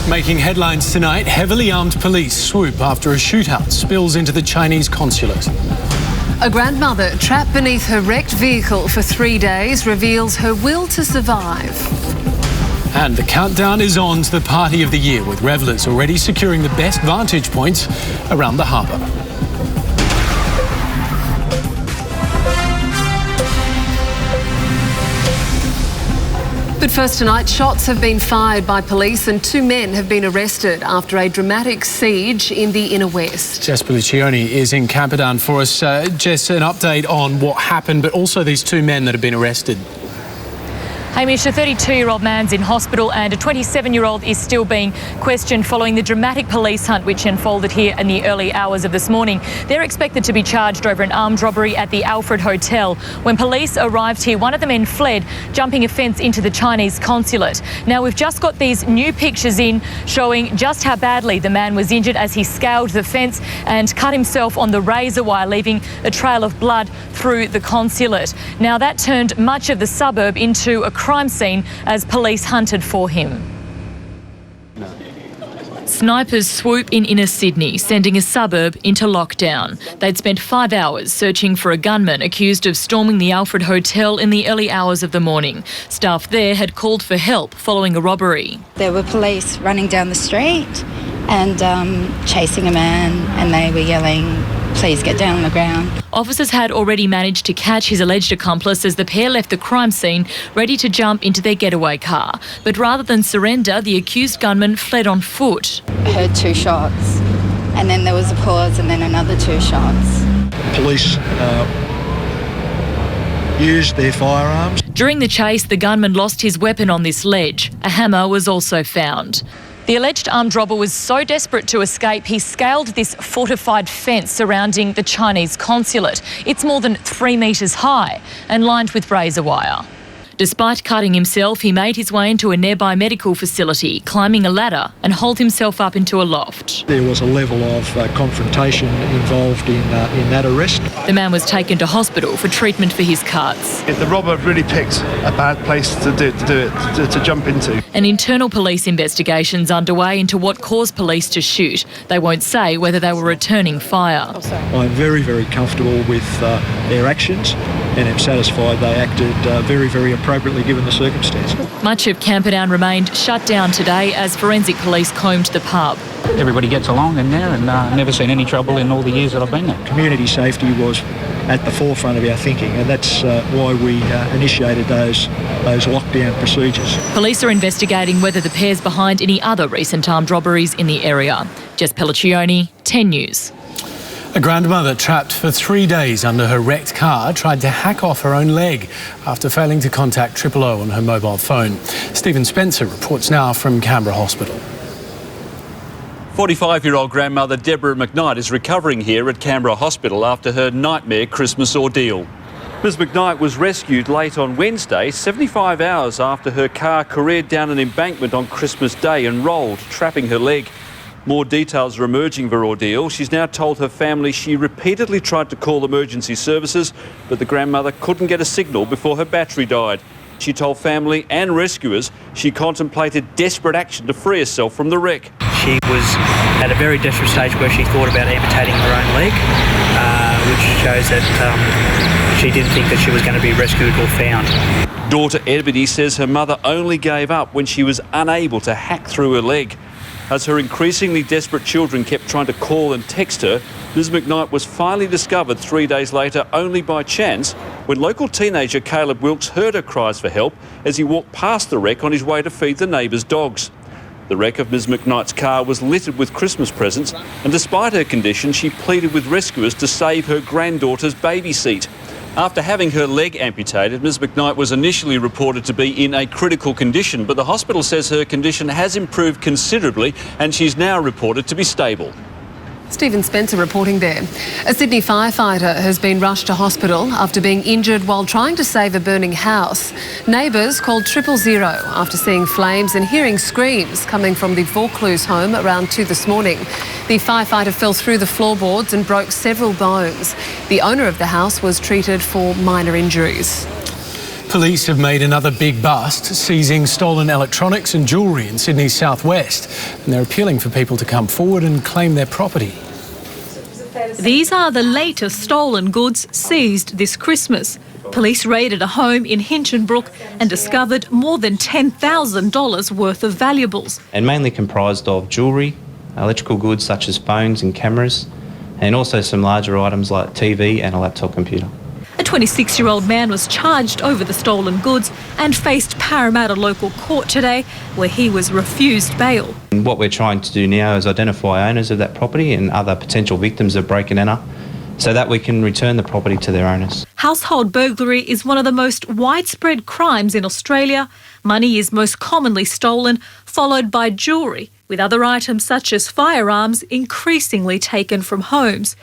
Making headlines tonight, heavily armed police swoop after a shootout spills into the Chinese consulate. A grandmother trapped beneath her wrecked vehicle for 3 days reveals her will to survive. And the countdown is on to the party of the year, with revellers already securing the best vantage points around the harbour. But first tonight, shots have been fired by police and 2 men have been arrested after a dramatic siege in the inner west. Jess Pelliccioni is in Camperdown for us. Jess, an update on what happened, but also these 2 men that have been arrested. Hamish, a 32-year-old man's in hospital and a 27-year-old is still being questioned following the dramatic police hunt which unfolded here in the early hours of this morning. They're expected to be charged over an armed robbery at the Alfred Hotel. When police arrived here, one of the men fled, jumping a fence into the Chinese consulate. Now, we've just got these new pictures in showing just how badly the man was injured as he scaled the fence and cut himself on the razor wire, leaving a trail of blood through the consulate. Now, that turned much of the suburb into a crime scene as police hunted for him. Snipers swoop in inner Sydney, sending a suburb into lockdown. They'd spent 5 hours searching for a gunman accused of storming the Alfred Hotel in the early hours of the morning. Staff there had called for help following a robbery. There were police running down the street and chasing a man, and they were yelling, "Please get down on the ground." Officers had already managed to catch his alleged accomplice as the pair left the crime scene, ready to jump into their getaway car. But rather than surrender, the accused gunman fled on foot. I heard 2 shots, and then there was a pause and then another 2 shots. Police used their firearms. During the chase, the gunman lost his weapon on this ledge. A hammer was also found. The alleged armed robber was so desperate to escape, he scaled this fortified fence surrounding the Chinese consulate. It's more than 3 metres high and lined with razor wire. Despite cutting himself, he made his way into a nearby medical facility, climbing a ladder and hauled himself up into a loft. There was a level of confrontation involved in that arrest. The man was taken to hospital for treatment for his cuts. The robber really picked a bad place to jump into. An internal police investigation's underway into what caused police to shoot. They won't say whether they were returning fire. I'm very, very comfortable with their actions and am satisfied they acted very, very appropriately given the circumstances. Much of Camperdown remained shut down today as forensic police combed the pub. Everybody gets along in there and never seen any trouble in all the years that I've been there. Community safety was at the forefront of our thinking, and that's why we initiated those lockdown procedures. Police are investigating whether the pair's behind any other recent armed robberies in the area. Jess Pelliccioni, 10 News. A grandmother trapped for 3 days under her wrecked car tried to hack off her own leg after failing to contact 000 on her mobile phone. Stephen Spencer reports now from Canberra Hospital. 45-year-old grandmother Deborah McKnight is recovering here at Canberra Hospital after her nightmare Christmas ordeal. Ms McKnight was rescued late on Wednesday, 75 hours after her car careered down an embankment on Christmas Day and rolled, trapping her leg. More details are emerging of her ordeal. She's now told her family she repeatedly tried to call emergency services, but the grandmother couldn't get a signal before her battery died. She told family and rescuers she contemplated desperate action to free herself from the wreck. She was at a very desperate stage where she thought about amputating her own leg, which shows that she didn't think that she was going to be rescued or found. Daughter Ebony says her mother only gave up when she was unable to hack through her leg. As her increasingly desperate children kept trying to call and text her, Ms McKnight was finally discovered 3 days later only by chance when local teenager Caleb Wilkes heard her cries for help as he walked past the wreck on his way to feed the neighbours' dogs. The wreck of Ms McKnight's car was littered with Christmas presents, and despite her condition, she pleaded with rescuers to save her granddaughter's baby seat. After having her leg amputated, Ms McKnight was initially reported to be in a critical condition, but the hospital says her condition has improved considerably and she's now reported to be stable. Stephen Spencer reporting there. A Sydney firefighter has been rushed to hospital after being injured while trying to save a burning house. Neighbours called 000 after seeing flames and hearing screams coming from the Vaucluse home around 2 this morning. The firefighter fell through the floorboards and broke several bones. The owner of the house was treated for minor injuries. police have made another big bust, seizing stolen electronics and jewellery in Sydney's southwest. And they're appealing for people to come forward and claim their property. These are the latest stolen goods seized this Christmas. Police raided a home in Hinchinbrook and discovered more than $10,000 worth of valuables. And mainly comprised of jewellery, electrical goods such as phones and cameras, and also some larger items like TV and a laptop computer. A 26-year-old man was charged over the stolen goods and faced Parramatta local court today, where he was refused bail. And what we're trying to do now is identify owners of that property and other potential victims of break and enter, so that we can return the property to their owners. Household burglary is one of the most widespread crimes in Australia. Money is most commonly stolen, followed by jewellery, with other items such as firearms increasingly taken from homes.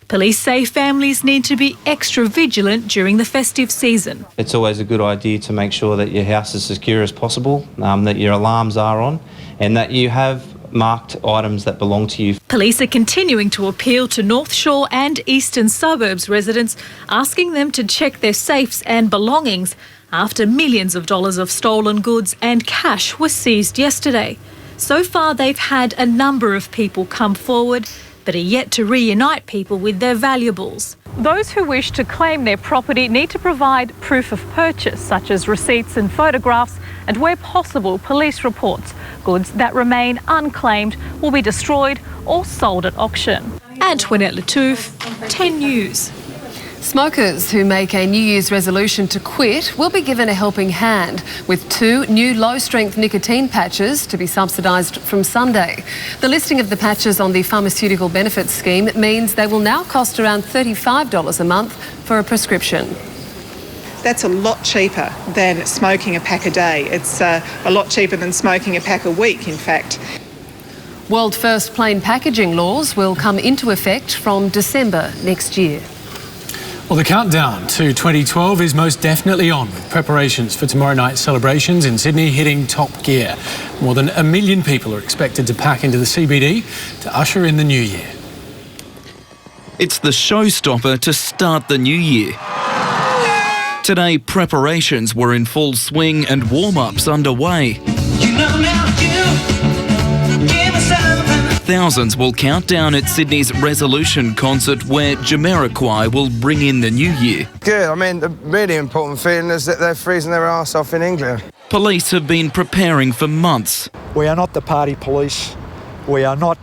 Police say families need to be extra vigilant during the festive season. It's always a good idea to make sure that your house is as secure as possible, that your alarms are on, and that you have marked items that belong to you. Police are continuing to appeal to North Shore and eastern suburbs residents, asking them to check their safes and belongings after millions of dollars of stolen goods and cash were seized yesterday. So far, they've had a number of people come forward, but are yet to reunite people with their valuables. Those who wish to claim their property need to provide proof of purchase, such as receipts and photographs, and where possible, police reports. Goods that remain unclaimed will be destroyed or sold at auction. Antoinette Latouf, 10 News. Smokers who make a New Year's resolution to quit will be given a helping hand with 2 new low-strength nicotine patches to be subsidised from Sunday. The listing of the patches on the Pharmaceutical Benefits Scheme means they will now cost around $35 a month for a prescription. That's a lot cheaper than smoking a pack a day. It's a lot cheaper than smoking a pack a week, in fact. World first plain packaging laws will come into effect from December next year. Well, the countdown to 2012 is most definitely on, with preparations for tomorrow night's celebrations in Sydney hitting top gear. More than 1 million people are expected to pack into the CBD to usher in the new year. It's the showstopper to start the new year. Today, preparations were in full swing and warm-ups underway. Thousands will count down at Sydney's Resolution concert, where Jamiroquai will bring in the new year. Good. I mean, the really important feeling is that they're freezing their arse off in England. Police have been preparing for months. We are not the party police. We are not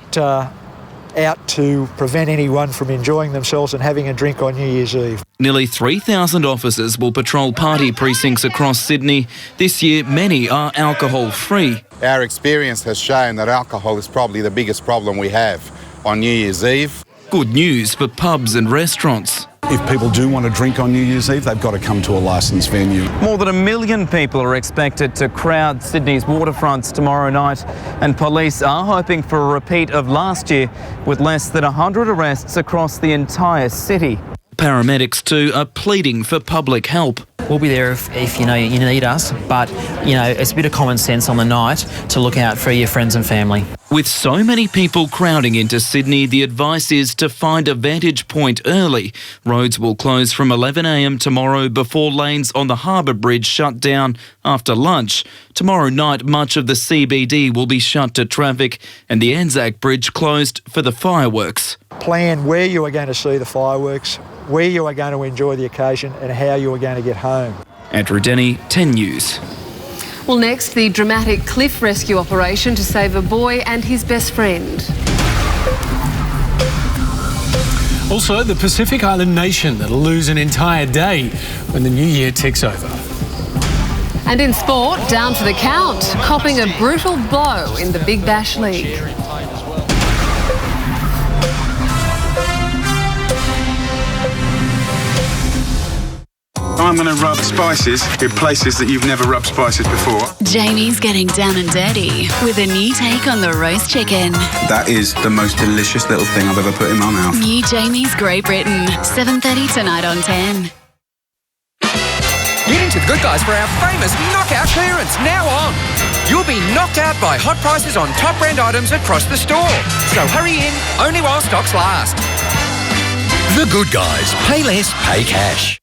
out to prevent anyone from enjoying themselves and having a drink on New Year's Eve. Nearly 3,000 officers will patrol party precincts across Sydney. This year, many are alcohol-free. Our experience has shown that alcohol is probably the biggest problem we have on New Year's Eve. Good news for pubs and restaurants. If people do want to drink on New Year's Eve, they've got to come to a licensed venue. More than 1 million people are expected to crowd Sydney's waterfronts tomorrow night, and police are hoping for a repeat of last year with less than 100 arrests across the entire city. Paramedics too are pleading for public help. We'll be there if you need us, but it's a bit of common sense on the night to look out for your friends and family. With so many people crowding into Sydney, the advice is to find a vantage point early. Roads will close from 11 a.m. tomorrow before lanes on the Harbour Bridge shut down after lunch. Tomorrow night, much of the CBD will be shut to traffic and the Anzac Bridge closed for the fireworks. Plan where you are going to see the fireworks, where you are going to enjoy the occasion and how you are going to get home. Andrew Denny, 10 News. Well, next, the dramatic cliff rescue operation to save a boy and his best friend. Also, the Pacific Island nation that'll lose an entire day when the new year ticks over. And in sport, down to the count, copping a brutal blow in the Big Bash League. I'm going to rub spices in places that you've never rubbed spices before. Jamie's getting down and dirty with a new take on the roast chicken. That is the most delicious little thing I've ever put in my mouth. New Jamie's Great Britain, 7:30 tonight on 10. Get into The Good Guys for our famous knockout clearance now on. You'll be knocked out by hot prices on top brand items across the store. So hurry in, only while stocks last. The Good Guys. Pay less, pay cash.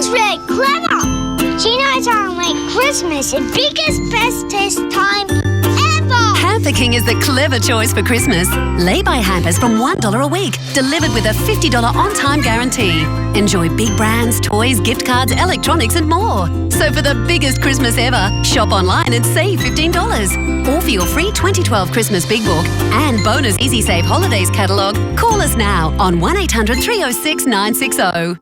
She's really clever. She knows how to make Christmas the biggest, bestest time ever. Hamper King is the clever choice for Christmas. Lay-by hampers from $1 a week, delivered with a $50 on-time guarantee. Enjoy big brands, toys, gift cards, electronics and more. So for the biggest Christmas ever, shop online and save $15. Or for your free 2012 Christmas Big Book and bonus Easy Save Holidays catalogue, call us now on 1800 306 960.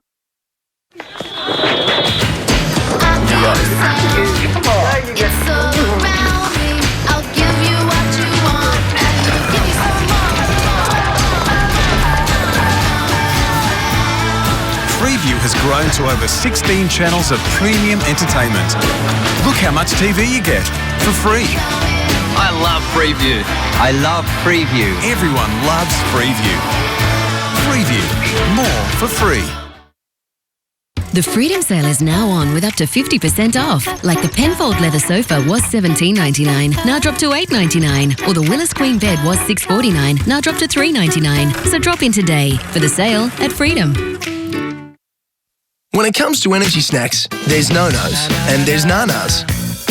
Freeview has grown to over 16 channels of premium entertainment. Look how much TV you get for free. I love Freeview. I love Freeview. Everyone loves Freeview. Freeview. More for free. The Freedom Sale is now on with up to 50% off. Like the Penfold leather sofa was $17.99, now dropped to $8.99. Or the Willis Queen bed was $6.49, now dropped to $3.99. So drop in today for the sale at Freedom. When it comes to energy snacks, there's no-nos and there's na-nas.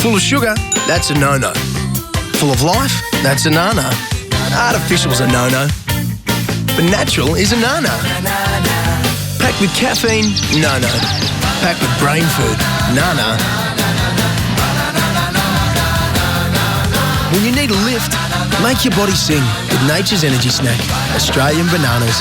Full of sugar, that's a no-no. Full of life, that's a na-no. Artificial's a no-no. But natural is a na-no. Packed with caffeine, no-no. Packed with brain food, no-no. When you need a lift, make your body sing with Nature's Energy Snack, Australian bananas.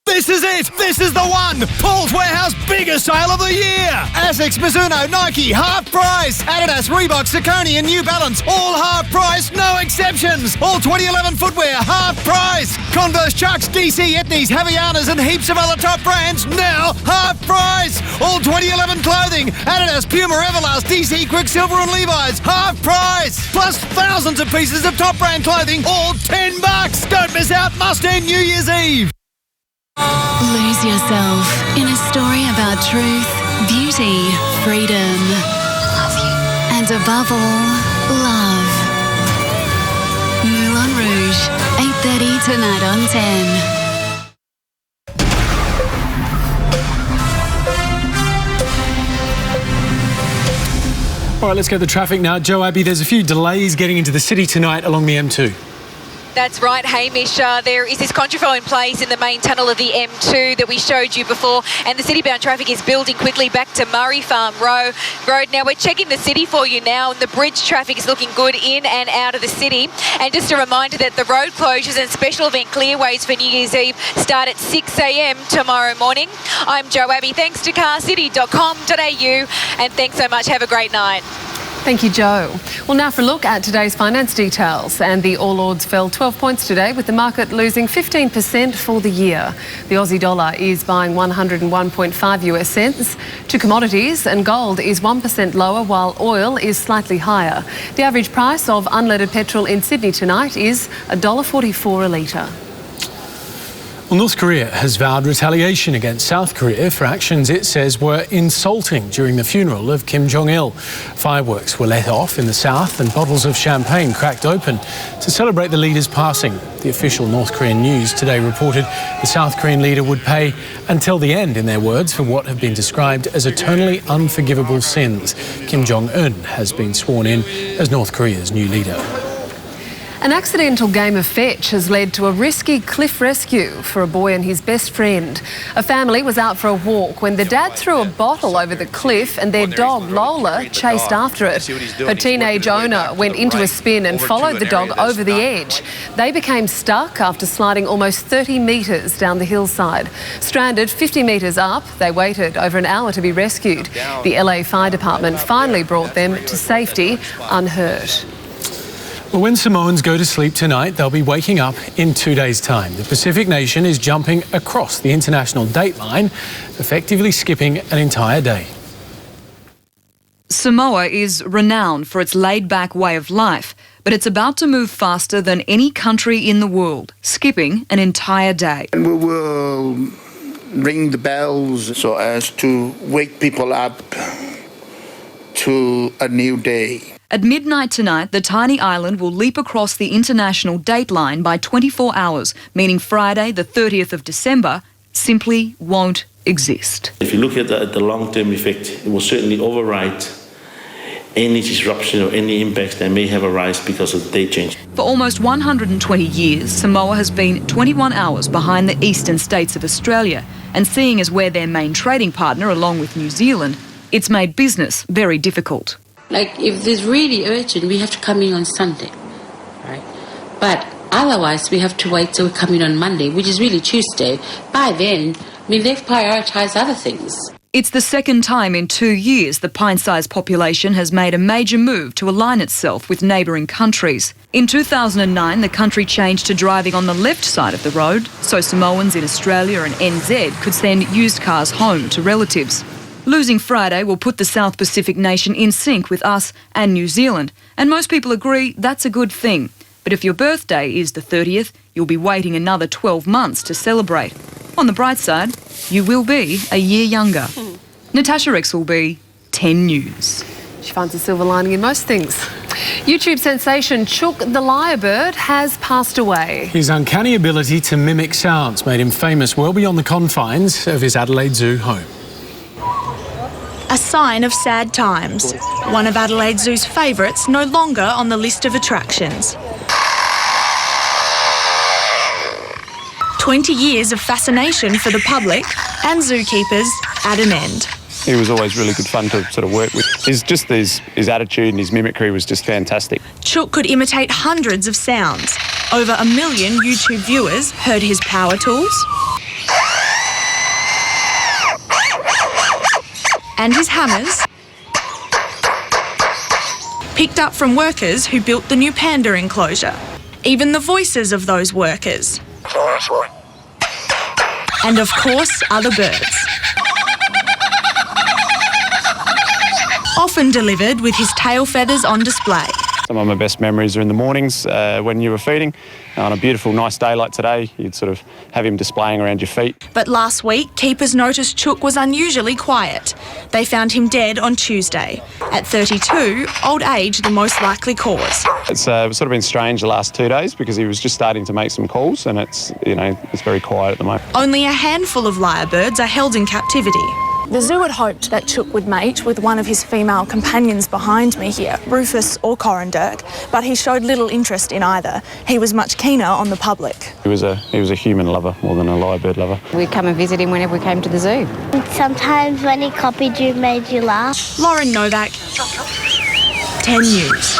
This is it! This is the one! Paul's Warehouse biggest sale of the year! Asics, Mizuno, Nike, half price! Adidas, Reebok, Saucony and New Balance, all half price, no exceptions! All 2011 footwear, half price! Converse, Chucks, DC, Etnies, Havaianas and heaps of other top brands, now half price! All 2011 clothing, Adidas, Puma, Everlast, DC, Quicksilver and Levi's, half price! Plus thousands of pieces of top brand clothing, all $10! Don't miss out, must end New Year's Eve! Lose yourself in a story about truth, beauty, freedom, and above all, love. Moulin Rouge, 8:30 tonight on 10. All right, let's go to the traffic now. Joe Abbey, there's a few delays getting into the city tonight along the M2. That's right, Hamish. There is this contraflow in place in the main tunnel of the M2 that we showed you before, and the city-bound traffic is building quickly back to Murray Farm Road. Now, we're checking the city for you now, and the bridge traffic is looking good in and out of the city. And just a reminder that the road closures and special event clearways for New Year's Eve start at 6 a.m. tomorrow morning. I'm Joe Abbey. Thanks to carcity.com.au, and thanks so much. Have a great night. Thank you, Joe. Well, now for a look at today's finance details. And the All Ords fell 12 points today, with the market losing 15% for the year. The Aussie dollar is buying 101.5 US cents to commodities, and gold is 1% lower, while oil is slightly higher. The average price of unleaded petrol in Sydney tonight is $1.44 a litre. Well, North Korea has vowed retaliation against South Korea for actions it says were insulting during the funeral of Kim Jong-il. Fireworks were let off in the south and bottles of champagne cracked open to celebrate the leader's passing. The official North Korean news today reported the South Korean leader would pay until the end, in their words, for what have been described as eternally unforgivable sins. Kim Jong-un has been sworn in as North Korea's new leader. An accidental game of fetch has led to a risky cliff rescue for a boy and his best friend. A family was out for a walk when the dad threw a bottle over the cliff and their dog, Lola, chased after it. Her teenage owner went into a spin and followed the dog over the edge. They became stuck after sliding almost 30 metres down the hillside. Stranded 50 metres up, they waited over an hour to be rescued. The LA Fire Department finally brought them to safety unhurt. Well, when Samoans go to sleep tonight, they'll be waking up in 2 days' time. The Pacific nation is jumping across the international date line, effectively skipping an entire day. Samoa is renowned for its laid-back way of life, but it's about to move faster than any country in the world, skipping an entire day. And we will ring the bells so as to wake people up to a new day. At midnight tonight, the tiny island will leap across the international date line by 24 hours, meaning Friday, the 30th of December, simply won't exist. If you look at the long-term effect, it will certainly override any disruption or any impacts that may have arisen because of the date change. For almost 120 years, Samoa has been 21 hours behind the eastern states of Australia, and seeing as we're their main trading partner along with New Zealand, it's made business very difficult. Like, if it's really urgent, we have to come in on Sunday, right? But otherwise, we have to wait till we come in on Monday, which is really Tuesday. By then, they've prioritised other things. It's the second time in 2 years the pint-sized population has made a major move to align itself with neighbouring countries. In 2009, the country changed to driving on the left side of the road, so Samoans in Australia and NZ could send used cars home to relatives. Losing Friday will put the South Pacific nation in sync with us and New Zealand, and most people agree that's a good thing. But if your birthday is the 30th, you'll be waiting another 12 months to celebrate. On the bright side, you will be a year younger. Natasha Rex will be 10 News. She finds a silver lining in most things. YouTube sensation Chook the lyrebird has passed away. His uncanny ability to mimic sounds made him famous well beyond the confines of his Adelaide Zoo home. A sign of sad times. One of Adelaide Zoo's favourites no longer on the list of attractions. 20 years of fascination for the public and zookeepers at an end. He was always really good fun to sort of work with. His attitude and his mimicry was just fantastic. Chook could imitate hundreds of sounds. Over 1 million YouTube viewers heard his power tools and his hammers, picked up from workers who built the new panda enclosure. Even the voices of those workers. And of course, other birds. Often delivered with his tail feathers on display. Some of my best memories are in the mornings when you were feeding. On a beautiful, nice day like today, you'd sort of have him displaying around your feet. But last week, keepers noticed Chook was unusually quiet. They found him dead on Tuesday. At 32, old age the most likely cause. It's sort of been strange the last 2 days because he was just starting to make some calls, and it's very quiet at the moment. Only a handful of lyrebirds are held in captivity. The zoo had hoped that Chook would mate with one of his female companions behind me here, Rufus or Coranderk, but he showed little interest in either. He was much keener on the public. He was a human lover more than a lyrebird lover. We'd come and visit him whenever we came to the zoo. Sometimes when he copied you, made you laugh. Lauren Novak, 10 News.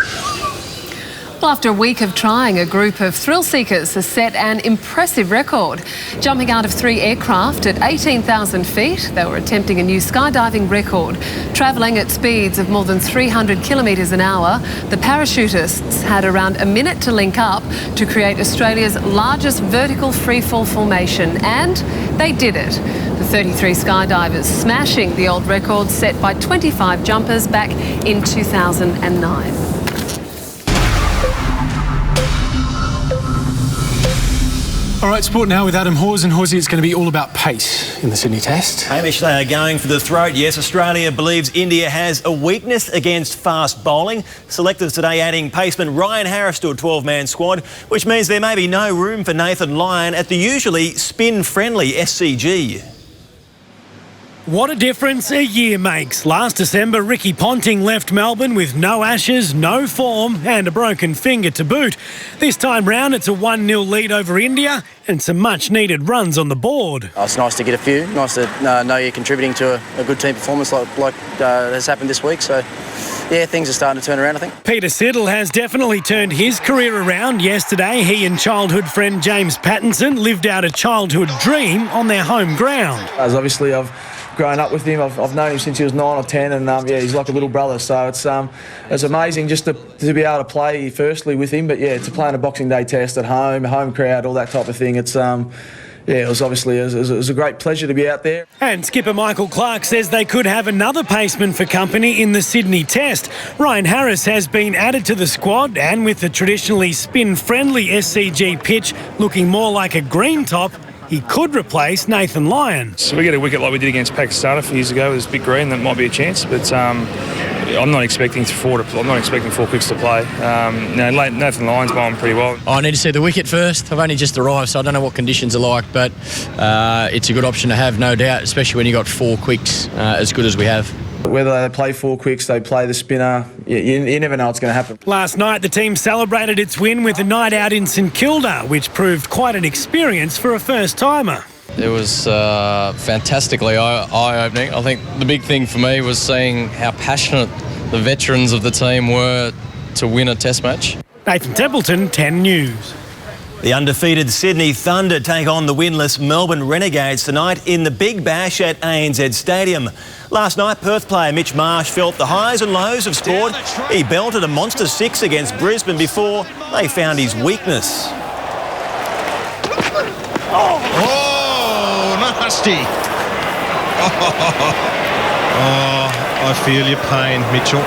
Well, after a week of trying, a group of thrill seekers has set an impressive record. Jumping out of 3 aircraft at 18,000 feet, they were attempting a new skydiving record. Travelling at speeds of more than 300 kilometres an hour, the parachutists had around a minute to link up to create Australia's largest vertical freefall formation, and they did it. The 33 skydivers smashing the old record set by 25 jumpers back in 2009. All right, sport now with Adam Hawes. And Horsey, it's going to be all about pace in the Sydney Test. Hamish, they are going for the throat. Yes, Australia believes India has a weakness against fast bowling. Selectors today adding paceman Ryan Harris to a 12-man squad, which means there may be no room for Nathan Lyon at the usually spin-friendly SCG. What a difference a year makes. Last December, Ricky Ponting left Melbourne with no Ashes, no form and a broken finger to boot. This time round, it's a 1-0 lead over India and some much-needed runs on the board. Oh, it's nice to get a few. Nice to know you're contributing to a good team performance like has happened this week. So, yeah, things are starting to turn around, I think. Peter Siddle has definitely turned his career around. Yesterday, he and childhood friend James Pattinson lived out a childhood dream on their home ground. As obviously I've grown up with him. I've known him since he was 9 or 10, and he's like a little brother. So it's amazing just to be able to play firstly with him, but yeah, to play in a Boxing Day test at home crowd, all that type of thing. It's it was obviously it was a great pleasure to be out there. And skipper Michael Clark says they could have another paceman for company in the Sydney Test. Ryan Harris has been added to the squad, and with the traditionally spin-friendly SCG pitch looking more like a green top, he could replace Nathan Lyon. So we get a wicket like we did against Pakistan a few years ago. It was a bit green, that might be a chance. But I'm not expecting four quicks to play. Nathan Lyon's bowling pretty well. I need to see the wicket first. I've only just arrived, so I don't know what conditions are like, but it's a good option to have, no doubt, especially when you've got 4 quicks as good as we have. Whether they play 4 quicks, they play the spinner, you never know what's going to happen. Last night, the team celebrated its win with a night out in St Kilda, which proved quite an experience for a first-timer. It was fantastically eye-opening. I think the big thing for me was seeing how passionate the veterans of the team were to win a test match. Nathan Templeton, 10 News. The undefeated Sydney Thunder take on the winless Melbourne Renegades tonight in the Big Bash at ANZ Stadium. Last night, Perth player Mitch Marsh felt the highs and lows of sport. He belted a monster 6 against Brisbane before they found his weakness. Oh, nasty. I feel your pain, Mitchell.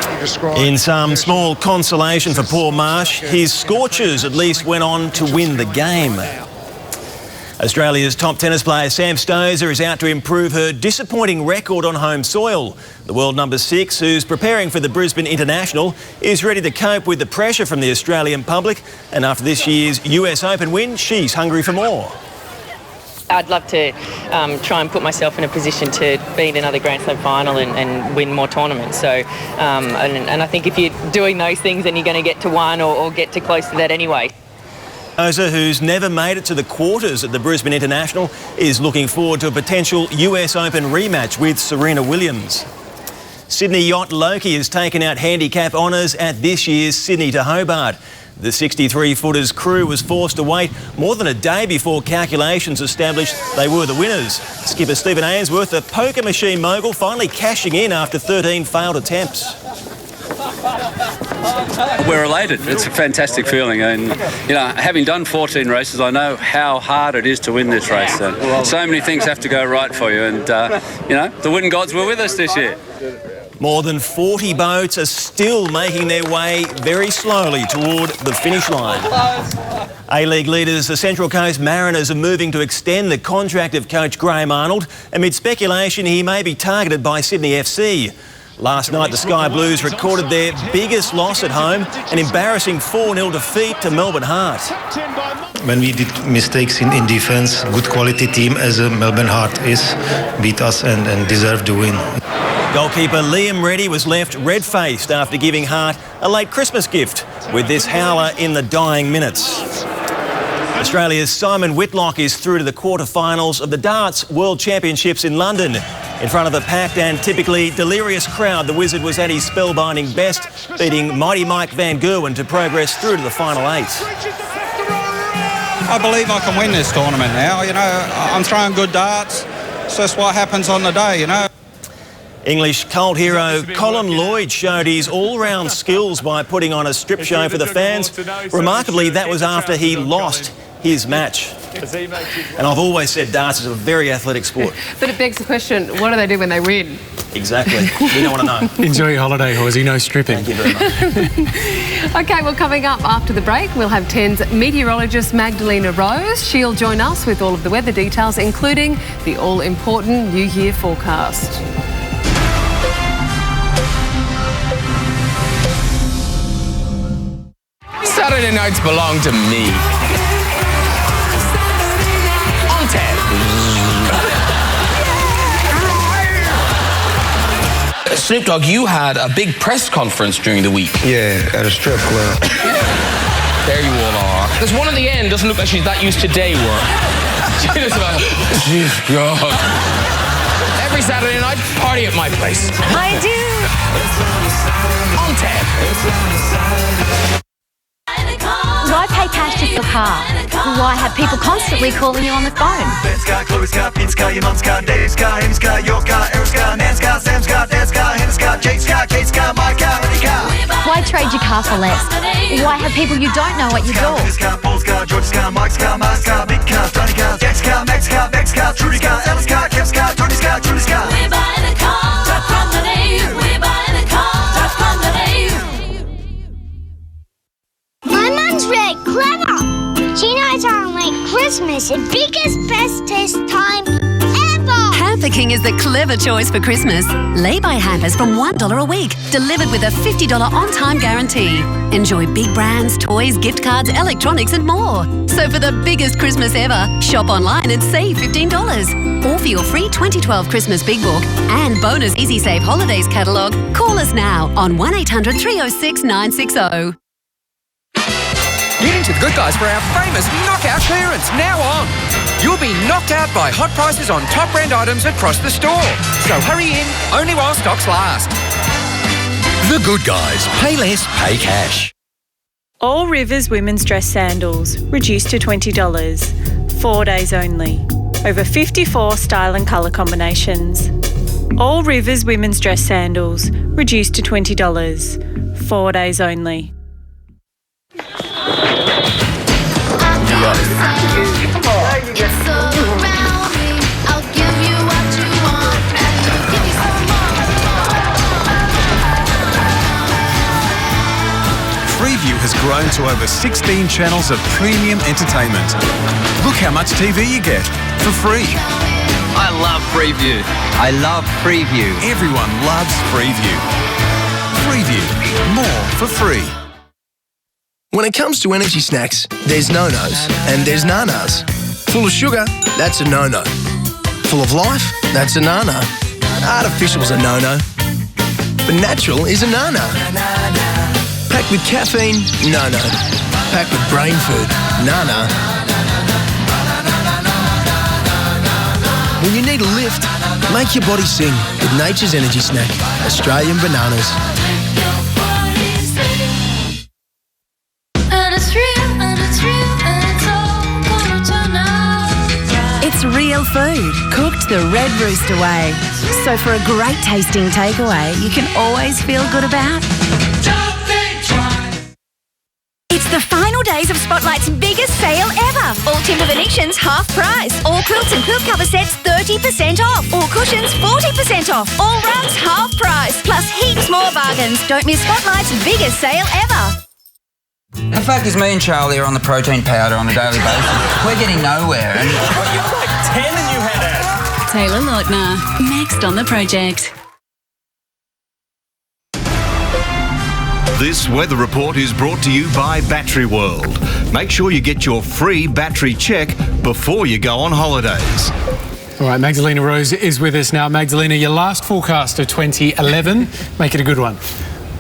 In some small consolation for poor Marsh, his Scorchers at least went on to win the game. Australia's top tennis player Sam Stosur is out to improve her disappointing record on home soil. The world number 6, who's preparing for the Brisbane International, is ready to cope with the pressure from the Australian public. And after this year's US Open win, she's hungry for more. I'd love to try and put myself in a position to be in another Grand Slam final and win more tournaments. So, and I think if you're doing those things, then you're going to get to one or get too close to that anyway. Stosur, who's never made it to the quarters at the Brisbane International, is looking forward to a potential US Open rematch with Serena Williams. Sydney yacht Loki has taken out handicap honours at this year's Sydney to Hobart. The 63-footer's crew was forced to wait more than a day before calculations established they were the winners. Skipper Stephen Ainsworth, the poker machine mogul, finally cashing in after 13 failed attempts. We're elated. It's a fantastic feeling, and you know, having done 14 races, I know how hard it is to win this race. And so many things have to go right for you, and you know, the wind gods were with us this year. More than 40 boats are still making their way very slowly toward the finish line. A-League leaders, the Central Coast Mariners, are moving to extend the contract of coach Graham Arnold amid speculation he may be targeted by Sydney FC. Last night, the Sky Blues recorded their biggest loss at home, an embarrassing 4-0 defeat to Melbourne Heart. When we did mistakes in defence, good quality team as a Melbourne Heart is, beat us and deserved to win. Goalkeeper Liam Reddy was left red-faced after giving Hart a late Christmas gift with this howler in the dying minutes. Australia's Simon Whitlock is through to the quarter-finals of the Darts World Championships in London. In front of a packed and typically delirious crowd, the Wizard was at his spellbinding best, beating mighty Mike Van Gerwen to progress through to the final 8. I believe I can win this tournament now. You know, I'm throwing good darts. It's just what happens on the day, you know. English cult hero Colin Lloyd showed his all-round skills by putting on a strip show for the fans. Remarkably, that was after he lost his match. And I've always said darts is a very athletic sport. But it begs the question, what do they do when they win? Exactly. We don't want to know. Enjoy your holiday, Horsey. No stripping. Thank you very much. OK, well, coming up after the break, we'll have 10's meteorologist Magdalena Rose. She'll join us with all of the weather details, including the all-important New Year forecast. Saturday nights belong to me. On 10. Snoop Dogg, you had a big press conference during the week. Yeah, at a strip club. There you all are. There's one at the end, doesn't look like she's that used to day work. Jeez, God. Every Saturday night, party at my place. I do. On 10. Why pay cash to your car? Why have people constantly calling you on the phone? Ben's car, Chloe's car, Pete's car, your mum's car, Dave's car, Amy's car, your car, Eric's car, Nan's car, Sam's car, Dad's car, Hannah's car, Jake's car, Kate's car, my car, any car. Why trade your car for less? Why have people you don't know at your door? His car, Paul's car, George's car, Mike's car, Mark's car, Big car, Johnny car, Jack's car, Mac's car, Beck's car, Trudy's car, Ella's car, Kev's car, Tony's car, Trudy's car. We're buying the car, drop from the name. We're buying the car, drop from the name. My mum's really clever. She knows how to make Christmas the biggest, bestest time ever. Have the King Skydiving is the clever choice for Christmas. Lay-by hampers from $1 a week, delivered with a $50 on-time guarantee. Enjoy big brands, toys, gift cards, electronics and more. So for the biggest Christmas ever, shop online and save $15. Or for your free 2012 Christmas Big Book and bonus Easy Save Holidays catalogue, call us now on 1800 306 960. Get into The Good Guys for our famous knockout clearance now on. You'll be knocked out by hot prices on top brand items across the store. So hurry in, only while stocks last. The Good Guys. Pay less, pay cash. All Rivers women's dress sandals reduced to $20. 4 days only. Over 54 style and colour combinations. All Rivers women's dress sandals reduced to $20. 4 days only. Freeview has grown to over 16 channels of premium entertainment. Look how much TV you get for free. I love Freeview. I love Freeview. Everyone loves Freeview. Freeview, more for free. When it comes to energy snacks, there's no-nos and there's na-nas. Full of sugar, that's a no-no. Full of life, that's a na-no. Artificial's a no-no. But natural is a na-no. Packed with caffeine, no-no. Packed with brain food, na-no. When you need a lift, make your body sing with Nature's Energy Snack, Australian bananas. It's real food, cooked the Red Rooster way. So for a great tasting takeaway, you can always feel good about. It's the final days of Spotlight's biggest sale ever. All timber Venetians half price. All quilts and quilt cover sets 30% off. All cushions 40% off. All rugs half price. Plus heaps more bargains. Don't miss Spotlight's biggest sale ever. The fact is, me and Charlie are on the protein powder on a daily basis. We're getting nowhere. And You're like 10 and you had it. Taylor Lautner, next on The Project. This weather report is brought to you by Battery World. Make sure you get your free battery check before you go on holidays. All right, Magdalena Rose is with us now. Magdalena, your last forecast of 2011, make it a good one.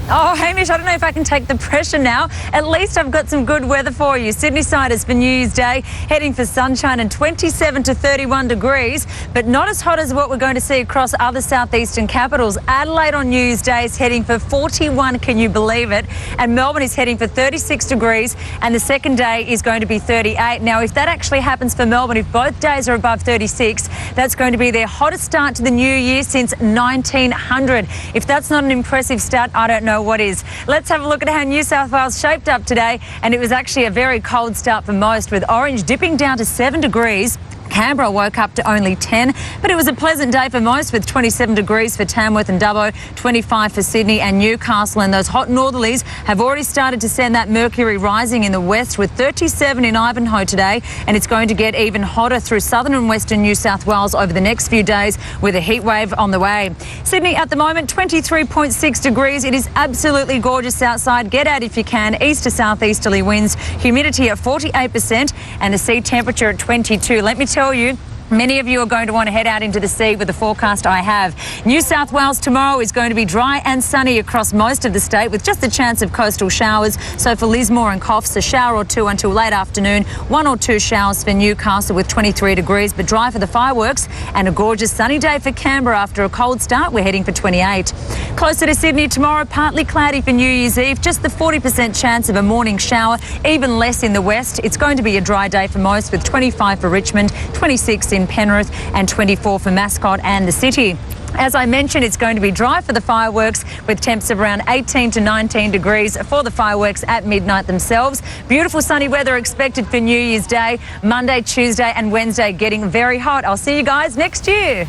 Oh, Hamish, I don't know if I can take the pressure now. At least I've got some good weather for you. Sydney side is for New Year's Day, heading for sunshine and 27 to 31 degrees, but not as hot as what we're going to see across other southeastern capitals. Adelaide on New Year's Day is heading for 41, can you believe it? And Melbourne is heading for 36 degrees, and the second day is going to be 38. Now, if that actually happens for Melbourne, if both days are above 36, that's going to be their hottest start to the new year since 1900. If that's not an impressive stat, I don't know what is. Let's have a look at how New South Wales shaped up today, and it was actually a very cold start for most, with Orange dipping down to 7 degrees. Canberra woke up to only 10, but it was a pleasant day for most, with 27 degrees for Tamworth and Dubbo, 25 for Sydney and Newcastle, and those hot northerlies have already started to send that mercury rising in the west, with 37 in Ivanhoe today, and it's going to get even hotter through southern and western New South Wales over the next few days, with a heat wave on the way. Sydney at the moment 23.6 degrees. It is absolutely gorgeous outside. Get out if you can. East to southeasterly winds, humidity at 48% and a sea temperature at 22. Let me tell you, many of you are going to want to head out into the sea with the forecast I have. New South Wales tomorrow is going to be dry and sunny across most of the state, with just a chance of coastal showers. So for Lismore and Coffs, a shower or two until late afternoon. 1 or 2 showers for Newcastle with 23 degrees, but dry for the fireworks, and a gorgeous sunny day for Canberra after a cold start. We're heading for 28. Closer to Sydney tomorrow, partly cloudy for New Year's Eve, just the 40% chance of a morning shower, even less in the west. It's going to be a dry day for most, with 25 for Richmond, 26 in Penrith and 24 for Mascot and the City. As I mentioned, it's going to be dry for the fireworks, with temps of around 18 to 19 degrees for the fireworks at midnight themselves. Beautiful sunny weather expected for New Year's Day, Monday, Tuesday and Wednesday getting very hot. I'll see you guys next year.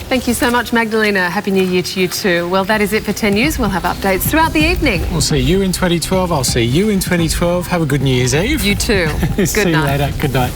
Thank you so much, Magdalena. Happy New Year to you too. Well, that is it for 10 News. We'll have updates throughout the evening. We'll see you in 2012. I'll see you in 2012. Have a good New Year's Eve. You too. Good See night. you later. Good night.